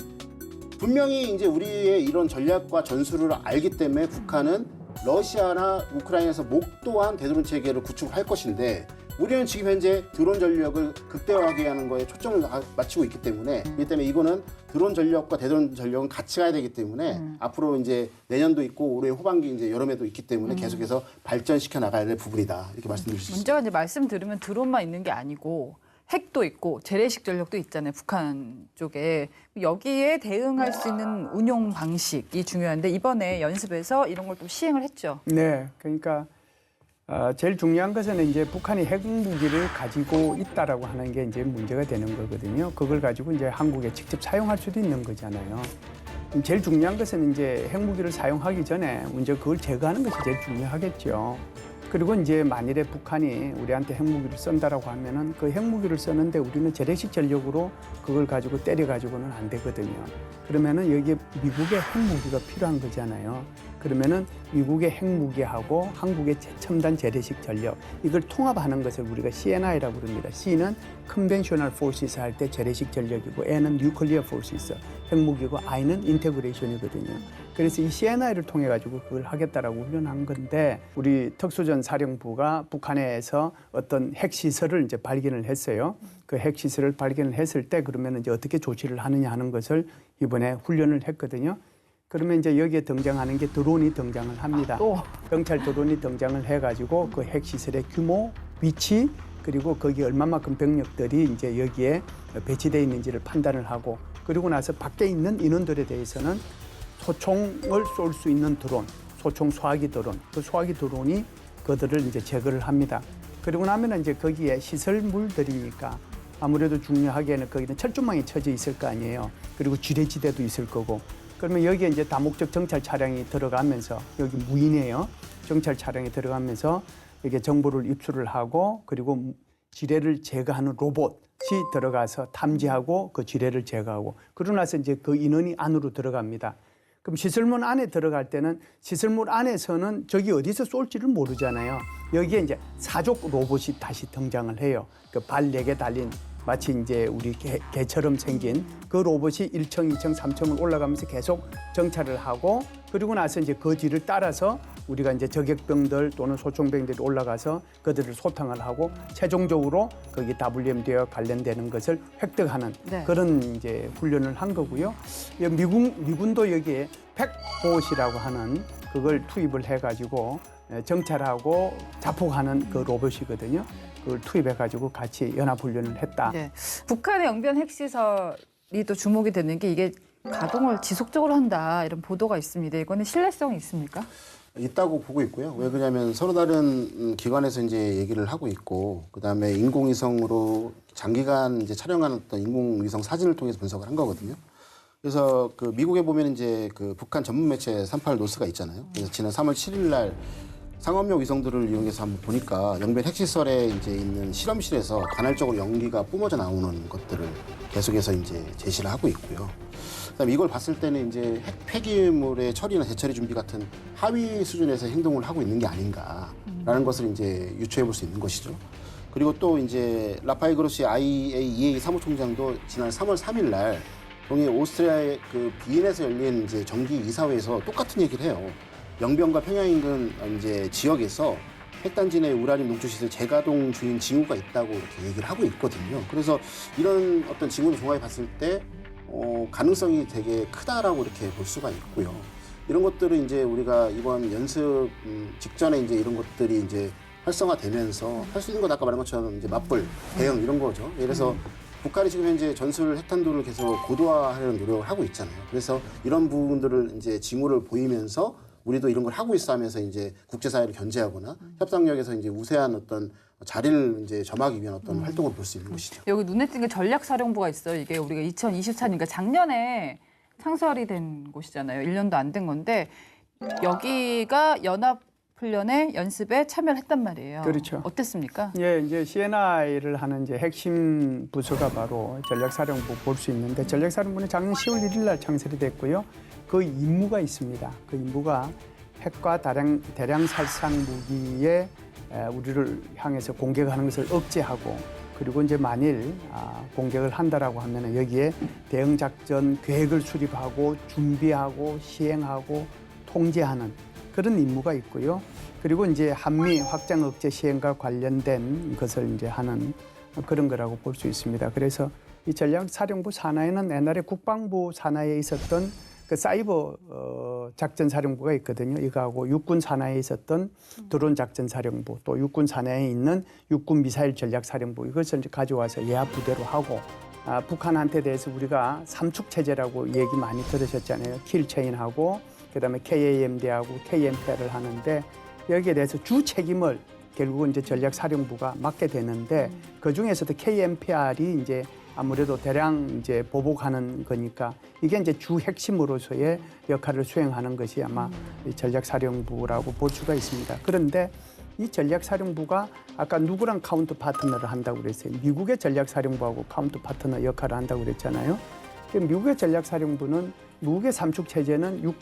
분명히 이제 우리의 이런 전략과 전술을 알기 때문에 북한은 러시아나 우크라이나에서 목도한 대드론 체계를 구축할 것인데 우리는 지금 현재 드론 전력을 극대화하게 하는 거에 초점을 맞추고 있기 때문에 그렇기 때문에 이거는 드론 전력과 대드론 전력은 같이 가야 되기 때문에 앞으로 이제 내년도 있고 올해 후반기 이제 여름에도 있기 때문에 계속해서 발전시켜 나가야 될 부분이다 이렇게 말씀드릴 수 있습니다. 문제가 이제 말씀 들으면 드론만 있는 게 아니고 핵도 있고 재래식 전력도 있잖아요. 북한 쪽에 여기에 대응할 수 있는 운용 방식이 중요한데 이번에 연습에서 이런 걸 또 시행을 했죠. 네, 그러니까 제일 중요한 것은 이제 북한이 핵무기를 가지고 있다라고 하는 게 이제 문제가 되는 거거든요. 그걸 가지고 이제 한국에 직접 사용할 수도 있는 거잖아요. 제일 중요한 것은 이제 핵무기를 사용하기 전에 먼저 그걸 제거하는 것이 제일 중요하겠죠. 그리고 이제 만일에 북한이 우리한테 핵무기를 쏜다라고 하면은 그 핵무기를 쓰는데 우리는 재래식 전력으로 그걸 가지고 때려 가지고는 안 되거든요. 그러면은 여기에 미국의 핵무기가 필요한 거잖아요. 그러면은 미국의 핵무기하고 한국의 첨단 재래식 전력 이걸 통합하는 것을 우리가 CNI라고 부릅니다. C는 Conventional Forces 할 때 재래식 전력이고 N은 Nuclear Forces 핵무기고 I는 인테그레이션이거든요. 그래서 이 CNI를 통해 가지고 그걸 하겠다라고 훈련한 건데 우리 특수전 사령부가 북한에서 어떤 핵시설을 이제 발견을 했어요. 그 핵시설을 발견을 했을 때 그러면 이제 어떻게 조치를 하느냐 하는 것을 이번에 훈련을 했거든요. 그러면 이제 여기에 등장하는 게 드론이 등장을 합니다. 경찰 드론이 등장을 해가지고 그 핵시설의 규모, 위치 그리고 거기 얼마만큼 병력들이 이제 여기에 배치되어 있는지를 판단을 하고 그리고 나서 밖에 있는 인원들에 대해서는 소총을 쏠 수 있는 드론, 소총 소화기 드론, 그 소화기 드론이 그들을 이제 제거를 합니다. 그리고 나면 이제 거기에 시설물들이니까 아무래도 중요하게는 거기는 철조망이 쳐져 있을 거 아니에요. 그리고 지뢰지대도 있을 거고. 그러면 여기에 이제 다목적 정찰 차량이 들어가면서 여기 무인이에요. 정찰 차량이 들어가면서 이게 정보를 입수를 하고 그리고 지뢰를 제거하는 로봇이 들어가서 탐지하고 그 지뢰를 제거하고 그러고 나서 이제 그 인원이 안으로 들어갑니다. 그럼 시설물 안에 들어갈 때는 시설물 안에서는 저기 어디서 쏠지를 모르잖아요. 여기에 이제 사족 로봇이 다시 등장을 해요. 그 발 4개 달린 마치 이제 우리 개처럼 생긴 그 로봇이 1층, 2층, 3층을 올라가면서 계속 정찰을 하고 그리고 나서 이제 그 뒤를 따라서 우리가 이제 저격병들 또는 소총병들이 올라가서 그들을 소탕을 하고 최종적으로 거기 WMD와 관련되는 것을 획득하는 네. 그런 이제 훈련을 한 거고요. 미군도 여기에 팩봇이라고 하는 그걸 투입을 해가지고 정찰하고 자폭하는 그 로봇이거든요. 그걸 투입해가지고 같이 연합훈련을 했다. 네. 북한의 영변 핵시설이 또 주목이 되는 게 이게 가동을 지속적으로 한다 이런 보도가 있습니다. 이거는 신뢰성이 있습니까? 있다고 보고 있고요. 왜 그러냐면 서로 다른 기관에서 이제 얘기를 하고 있고, 그 다음에 인공위성으로 장기간 이제 촬영한 어떤 인공위성 사진을 통해서 분석을 한 거거든요. 그래서 그 미국에 보면 이제 그 북한 전문 매체 38 노스가 있잖아요. 그래서 지난 3월 7일 날 상업용 위성들을 이용해서 한번 보니까 영변 핵시설에 이제 있는 실험실에서 간헐적으로 연기가 뿜어져 나오는 것들을 계속해서 이제 제시를 하고 있고요. 그다음에 이걸 봤을 때는 이제 핵 폐기물의 처리나 재처리 준비 같은 하위 수준에서 행동을 하고 있는 게 아닌가라는 것을 이제 유추해 볼 수 있는 것이죠. 그리고 또 이제 라파엘 그로시 IAEA 사무총장도 지난 3월 3일 날 동해 오스트리아의 그 비엔에서 열린 이제 정기 이사회에서 똑같은 얘기를 해요. 영변과 평양 인근 이제 지역에서 핵단지 내 우라늄 농축시설 재가동 중인 징후가 있다고 이렇게 얘기를 하고 있거든요. 그래서 이런 어떤 징후를 종합해 봤을 때 가능성이 되게 크다라고 이렇게 볼 수가 있고요. 이런 것들은 이제 우리가 이번 연습 직전에 이제 이런 것들이 이제 활성화되면서 할 수 있는 건 아까 말한 것처럼 이제 맞불, 대응 이런 거죠. 그래서 북한이 지금 현재 전술 핵탄두를 계속 고도화하려는 노력을 하고 있잖아요. 그래서 이런 부분들을 이제 징후를 보이면서 우리도 이런 걸 하고 있어 하면서 이제 국제사회를 견제하거나 협상력에서 이제 우세한 어떤 자리를 이제 점하기 위한 어떤 활동을 볼 수 있는 것이죠. 여기 눈에 띄는 게 전략사령부가 있어요. 이게 우리가 2024년이니까 작년에 창설이 된 곳이잖아요. 1년도 안 된 건데 여기가 연합훈련의 연습에 참여를 했단 말이에요. 그렇죠. 어땠습니까? 예, 이제 CNI를 하는 이제 핵심 부서가 바로 전략사령부 볼 수 있는데 전략사령부는 작년 10월 1일 날 창설이 됐고요. 그 임무가 있습니다. 그 임무가 핵과 대량 살상 무기에 우리를 향해서 공격하는 것을 억제하고 그리고 이제 만일 공격을 한다라고 하면은 여기에 대응 작전 계획을 수립하고 준비하고 시행하고 통제하는 그런 임무가 있고요. 그리고 이제 한미 확장 억제 시행과 관련된 것을 이제 하는 그런 거라고 볼 수 있습니다. 그래서 이 전략사령부 산하에는 옛날에 국방부 산하에 있었던 그 사이버 작전 사령부가 있거든요. 이거하고 육군 산하에 있었던 드론 작전 사령부, 또 육군 산하에 있는 육군 미사일 전략 사령부 이것을 이제 가져와서 예하 부대로 하고 북한한테 대해서 우리가 삼축 체제라고 얘기 많이 들으셨잖아요. 킬체인하고 그다음에 KAMD하고 KMPR을 하는데 여기에 대해서 주 책임을 결국은 이제 전략 사령부가 맡게 되는데 그 중에서도 KMPR이 이제 아무래도 대량 이제 보복하는 거니까 이게 이제 주 핵심으로서의 역할을 수행하는 것이 아마 이 전략사령부라고 볼 수가 있습니다. 그런데 이 전략사령부가 아까 누구랑 카운터 파트너를 한다고 그랬어요. 미국의 전략사령부하고 카운터 파트너 역할을 한다고 그랬잖아요. 미국의 전략사령부는 미국의 삼축 체제는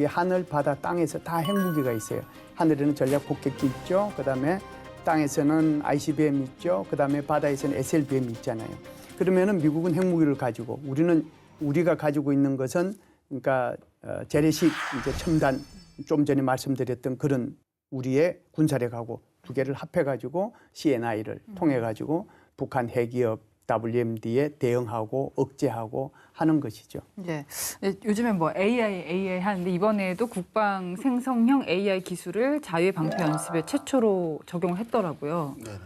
하늘, 바다, 땅에서 다 핵무기가 있어요. 하늘에는 전략 폭격기 있죠. 그다음에 땅에서는 ICBM 있죠. 그다음에 바다에서는 SLBM 있잖아요. 그러면은 미국은 핵무기를 가지고 우리가 가지고 있는 것은 그러니까 재래식 이제 첨단 좀 전에 말씀드렸던 그런 우리의 군사력하고 두 개를 합해가지고 CNI를 통해가지고 북한 핵기업 WMD에 대응하고 억제하고 하는 것이죠. 네. 요즘에 뭐 AI 하는데 이번에도 국방 생성형 AI 기술을 자유의 방패 연습에 최초로 적용을 했더라고요. 네네.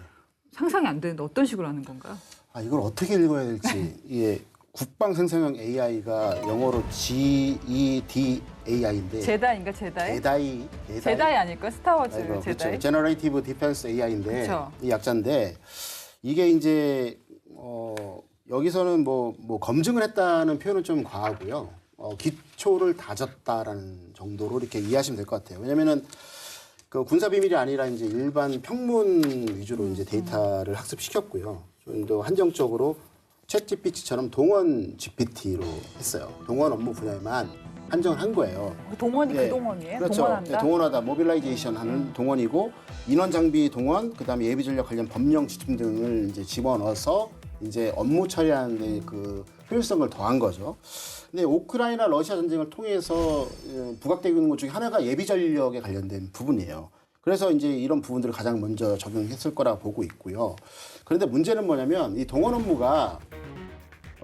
상상이 안 되는데 어떤 식으로 하는 건가요? 이걸 어떻게 읽어야 될지. 예, 국방 생성형 AI가 영어로 GEDAI인데 제다인가 제다이? 제다이 제다이 아닐까? 스타워즈 그렇죠. 제다이? Generative Defense AI인데 그쵸. 이 약자인데 이게 이제 여기서는 뭐 검증을 했다는 표현은 좀 과하고요. 기초를 다졌다라는 정도로 이렇게 이해하시면 될 것 같아요. 왜냐면은 그 군사 비밀이 아니라 이제 일반 평문 위주로 이제 데이터를 학습시켰고요. 좀 더 한정적으로 챗GPT처럼 동원 GPT로 했어요. 동원 업무 분야에만 한정을 한 거예요. 동원이 네. 그 동원이에요? 그렇죠. 동원한다? 네, 동원하다, 모빌라이제이션 하는 동원이고 인원 장비 동원, 그다음에 예비 전력 관련 법령 지침 등을 이제 집어넣어서 이제 업무 처리하는 데 그 효율성을 더한 거죠. 근데 우크라이나 러시아 전쟁을 통해서 부각되고 있는 것 중에 하나가 예비 전력에 관련된 부분이에요. 그래서 이제 이런 부분들을 가장 먼저 적용했을 거라 보고 있고요. 그런데 문제는 뭐냐면 이 동원 업무가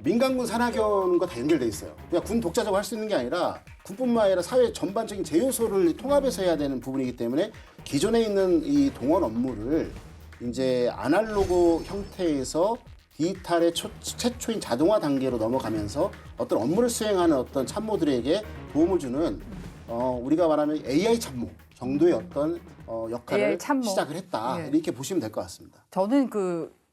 민간군 산하견과 다 연결돼 있어요. 그냥 군 독자적으로 할 수 있는 게 아니라 군뿐만 아니라 사회 전반적인 제요소를 통합해서 해야 되는 부분이기 때문에 기존에 있는 이 동원 업무를 이제 아날로그 형태에서 디지털의 최초인 자동화 단계로 넘어가면서 어떤 업무를 수행하는 어떤 참모들에게 도움을 주는 우리가 말하는 AI 참모 정도의 어떤 역할을 AI 참모. 시작을 했다. 예. 이렇게 보시면 될 것 같습니다. 저는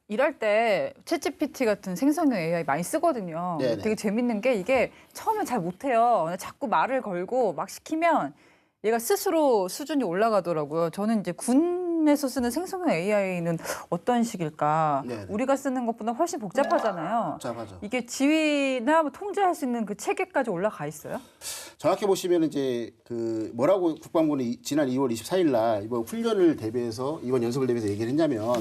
일할 때 챗GPT 같은 생성형 AI 많이 쓰거든요. 네네. 되게 재밌는 게 이게 처음엔 잘 못해요. 자꾸 말을 걸고 막 시키면 얘가 스스로 수준이 올라가더라고요. 저는 이제 군에서 쓰는 생성형 AI는 어떤 식일까? 네네. 우리가 쓰는 것보다 훨씬 복잡하잖아요. 복잡하죠. 이게 지휘나 뭐 통제할 수 있는 그 체계까지 올라가 있어요? 정확히 보시면 이제 그 뭐라고 국방부는 지난 2월 24일 날 이번 훈련을 대비해서 이번 연습을 대비해서 얘기를 했냐면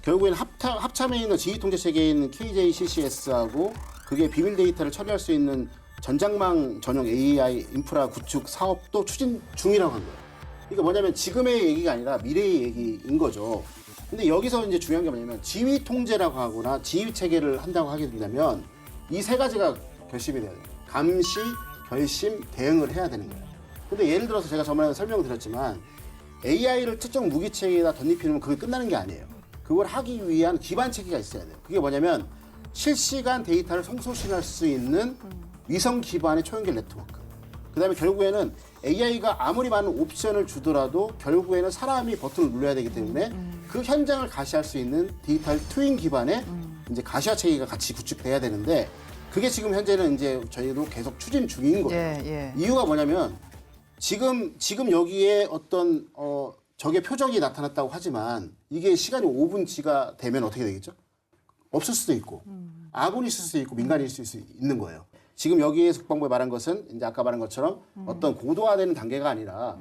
결국에는 합참에 있는 지휘 통제 체계에 있는 KJCCS하고 그게 비밀 데이터를 처리할 수 있는 전장망 전용 AI 인프라 구축 사업도 추진 중이라고 한 거예요. 그러니까 뭐냐면 지금의 얘기가 아니라 미래의 얘기인 거죠. 근데 여기서 이제 중요한 게 뭐냐면 지휘 통제라고 하거나 지휘 체계를 한다고 하게 된다면 이 세 가지가 결심이 돼야 돼요. 감시, 결심, 대응을 해야 되는 거예요. 근데 예를 들어서 제가 저번에 설명을 드렸지만 AI를 특정 무기 체계에다 덧입히면 그게 끝나는 게 아니에요. 그걸 하기 위한 기반 체계가 있어야 돼요. 그게 뭐냐면 실시간 데이터를 송소신할 수 있는 위성 기반의 초연결 네트워크. 그다음에 결국에는 AI가 아무리 많은 옵션을 주더라도 결국에는 사람이 버튼을 눌러야 되기 때문에 그 현장을 가시할 수 있는 디지털 트윈 기반의 이제 가시화 체계가 같이 구축돼야 되는데 그게 지금 현재는 이제 저희도 계속 추진 중인 거예요. 예. 이유가 뭐냐면 지금 여기에 어떤 적의 표적이 나타났다고 하지만 이게 시간이 5분치가 되면 어떻게 되겠죠? 없을 수도 있고 아군이 있을 수도 있고 민간이 있을 수 있는 거예요. 지금 여기에 국방부에 말한 것은 이제 아까 말한 것처럼 어떤 고도화되는 단계가 아니라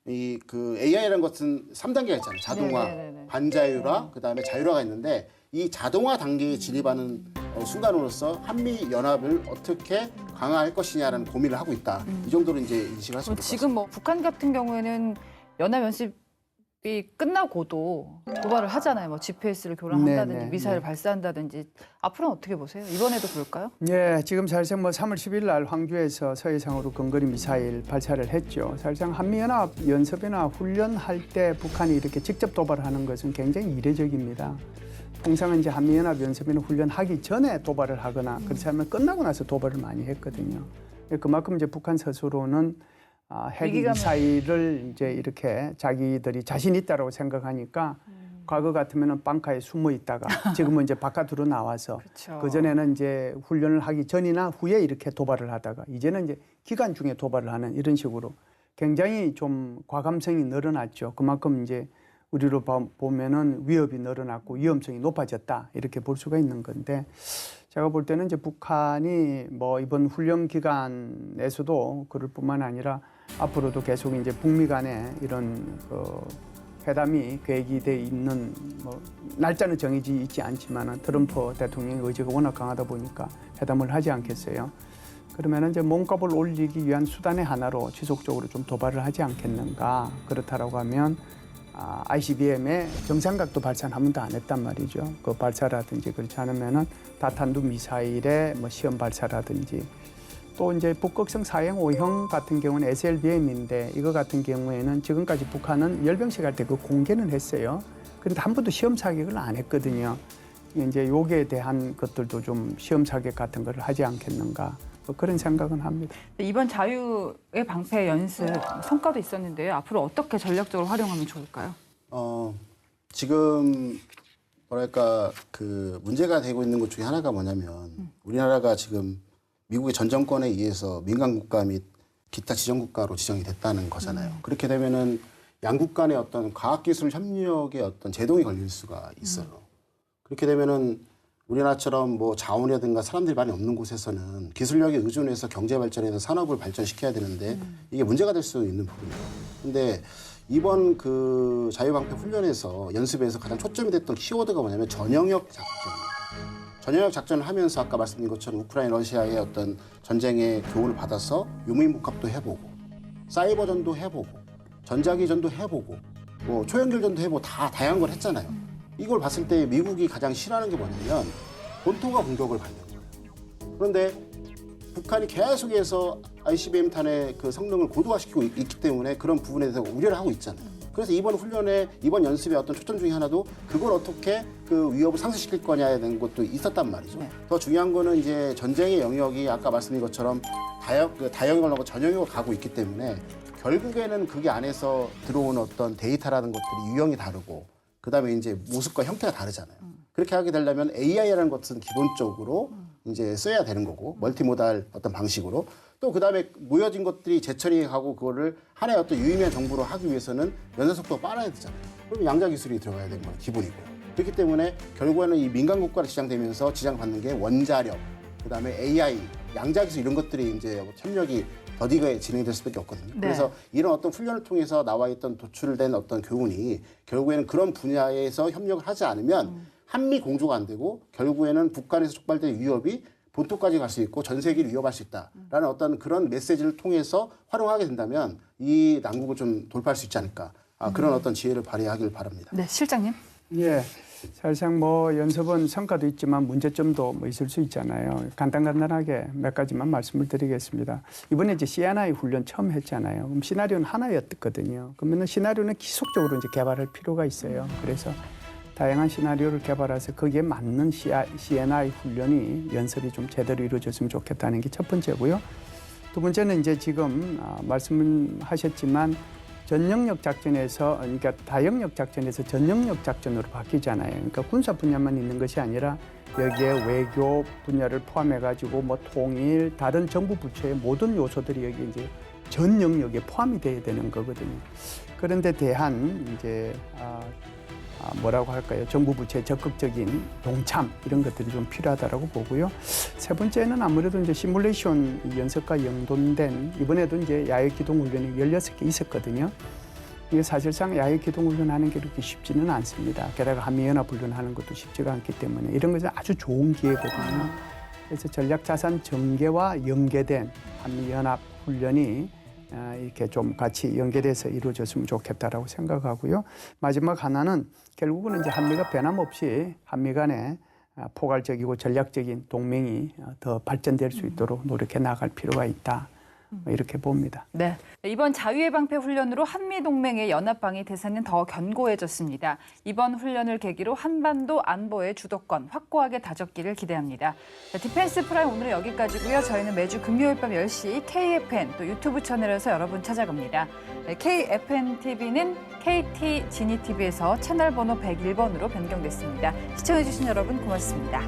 이 그 AI라는 것은 3단계가 있잖아요. 자동화, 네네네네. 반자율화, 그다음에 자율화가 있는데 이 자동화 단계에 진입하는 순간으로서 한미 연합을 어떻게 강화할 것이냐라는 고민을 하고 있다. 이 정도로 이제 인식을 하시면 될 것 같습니다. 지금 뭐 북한 같은 경우에는 연합 연습이 끝나고도 도발을 하잖아요. 뭐 GPS를 교란한다든지 네, 네, 미사일 네. 발사한다든지 앞으로는 어떻게 보세요? 이번에도 그럴까요? 예, 지금 사실상 뭐 3월 10일 날 황주에서 서해상으로 근거리 미사일 발사를 했죠. 사실상 한미연합 연습이나 훈련할 때 북한이 이렇게 직접 도발하는 것은 굉장히 이례적입니다. 통상은 이제 한미연합 연습이나 훈련하기 전에 도발을 하거나 그렇지 않으면 끝나고 나서 도발을 많이 했거든요. 그만큼 이제 북한 스스로는 핵 미사일을 이제 이렇게 자기들이 자신 있다라고 생각하니까 과거 같으면은 방카에 숨어 있다가 지금은 이제 바깥으로 나와서 그렇죠. 그전에는 이제 훈련을 하기 전이나 후에 이렇게 도발을 하다가 이제는 이제 기간 중에 도발을 하는 이런 식으로 굉장히 좀 과감성이 늘어났죠. 그만큼 이제 우리로 보면은 위협이 늘어났고 위험성이 높아졌다 이렇게 볼 수가 있는 건데 제가 볼 때는 이제 북한이 뭐 이번 훈련 기간에서도 그럴 뿐만 아니라 앞으로도 계속 이제 북미 간에 이런 회담이 계획이 돼 있는 뭐 날짜는 정해져 있지 않지만은 트럼프 대통령의 의지가 워낙 강하다 보니까 회담을 하지 않겠어요. 그러면 이제 몸값을 올리기 위한 수단의 하나로 지속적으로 좀 도발을 하지 않겠는가. 그렇다라고 하면 ICBM의 정상각도 발사는 한 번도 안 했단 말이죠. 그 발사라든지 그렇지 않으면은 다탄두 미사일의 뭐 시험 발사라든지 또 이제 북극성 4형, 5형 같은 경우는 SLBM인데 이거 같은 경우에는 지금까지 북한은 열병식 할 때 그 공개는 했어요. 그런데 한 번도 시험 사격을 안 했거든요. 이제 요기에 대한 것들도 좀 시험 사격 같은 걸 하지 않겠는가. 뭐 그런 생각은 합니다. 이번 자유의 방패 연습 성과도 있었는데요. 앞으로 어떻게 전략적으로 활용하면 좋을까요? 지금 뭐랄까 그 문제가 되고 있는 것 중에 하나가 뭐냐면 우리나라가 지금 미국의 전 정권에 의해서 민간 국가 및 기타 지정 국가로 지정이 됐다는 거잖아요. 그렇게 되면은 양국 간의 어떤 과학기술 협력의 어떤 제동이 걸릴 수가 있어요. 그렇게 되면은 우리나라처럼 뭐 자원이라든가 사람들이 많이 없는 곳에서는 기술력에 의존해서 경제 발전해서 산업을 발전시켜야 되는데 이게 문제가 될 수 있는 부분이에요. 근데 이번 그 자유방패 훈련에서 연습에서 가장 초점이 됐던 키워드가 뭐냐면 전영역 작전이에요. 전영역 작전을 하면서 아까 말씀드린 것처럼 우크라이나 러시아의 어떤 전쟁의 교훈을 받아서 유무인복합도 해보고 사이버전도 해보고 전자기전도 해보고 뭐 초연결전도 해보고 다 다양한 걸 했잖아요. 이걸 봤을 때 미국이 가장 싫어하는 게 뭐냐면 본토가 공격을 받는 거예요. 그런데 북한이 계속해서 ICBM탄의 그 성능을 고도화시키고 있기 때문에 그런 부분에 대해서 우려를 하고 있잖아요. 그래서 이번 훈련에 이번 연습의 어떤 초점 중에 하나도 그걸 어떻게 그 위협을 상쇄시킬 거냐에 대한 것도 있었단 말이죠. 더 중요한 거는 이제 전쟁의 영역이 아까 말씀드린 것처럼 다영역을 넘어 전영역을 가고 있기 때문에 결국에는 그게 안에서 들어오는 어떤 데이터라는 것들이 유형이 다르고 그다음에 이제 모습과 형태가 다르잖아요. 그렇게 하게 되려면 AI라는 것은 기본적으로 이제 써야 되는 거고 멀티모달 어떤 방식으로 또 그다음에 모여진 것들이 재처리하고 그거를 하나의 어떤 유의미한 정보로 하기 위해서는 연산 속도가 빨라야 되잖아요. 그럼 양자 기술이 들어가야 되는 건 기본이고요. 그렇기 때문에 결국에는 이 민간 국가로 지정되면서 지정받는 게 원자력, 그다음에 AI, 양자 기술 이런 것들이 이제 협력이 더디게 진행될 수밖에 없거든요. 네. 그래서 이런 어떤 훈련을 통해서 나와 있던 도출된 어떤 교훈이 결국에는 그런 분야에서 협력을 하지 않으면 한미 공조가 안 되고 결국에는 북한에서 촉발된 위협이 본토까지 갈 수 있고 전 세계를 위협할 수 있다라는 어떤 그런 메시지를 통해서 활용하게 된다면 이 난국을 좀 돌파할 수 있지 않을까. 그런 어떤 지혜를 발휘하길 바랍니다. 네, 실장님. 예. 사실상 뭐 연습은 성과도 있지만 문제점도 뭐 있을 수 있잖아요. 간단하게 몇 가지만 말씀을 드리겠습니다. 이번에 이제 CNI 훈련 처음 했잖아요. 그럼 시나리오는 하나였거든요. 그러면 시나리오는 지속적으로 이제 개발할 필요가 있어요. 그래서 다양한 시나리오를 개발해서 거기에 맞는 CNI 훈련이 연습이 좀 제대로 이루어졌으면 좋겠다는 게 첫 번째고요. 두 번째는 이제 지금 말씀하셨지만 전영역 작전에서 그러니까 다영역 작전에서 전영역 작전으로 바뀌잖아요. 그러니까 군사 분야만 있는 것이 아니라 여기에 외교 분야를 포함해가지고 뭐 통일, 다른 정부 부처의 모든 요소들이 여기 이제 전 영역에 포함이 돼야 되는 거거든요. 그런데 대한 이제 뭐라고 할까요? 정부 부처의 적극적인 동참 이런 것들이 좀 필요하다라고 보고요. 세 번째는 아무래도 이제 시뮬레이션 연습과 연동된 이번에도 이제 야외 기동 훈련이 16개 있었거든요. 이게 사실상 야외 기동 훈련하는 게 그렇게 쉽지는 않습니다. 게다가 한미연합 훈련하는 것도 쉽지가 않기 때문에 이런 것은 아주 좋은 기회거든요. 그래서 전략자산 전개와 연계된 한미연합 훈련이 이렇게 좀 같이 연결해서 이루어졌으면 좋겠다라고 생각하고요. 마지막 하나는 결국은 이제 한미가 변함없이 한미 간에 포괄적이고 전략적인 동맹이 더 발전될 수 있도록 노력해 나갈 필요가 있다. 이렇게 봅니다. 네, 이번 자유의 방패 훈련으로 한미 동맹의 연합방위 태세는 더 견고해졌습니다. 이번 훈련을 계기로 한반도 안보의 주도권 확고하게 다졌기를 기대합니다. 디펜스 프라임 오늘은 여기까지고요. 저희는 매주 금요일 밤 10시 KFN 또 유튜브 채널에서 여러분 찾아갑니다. KFN TV는 KT 지니 TV에서 채널 번호 101번으로 변경됐습니다. 시청해주신 여러분 고맙습니다.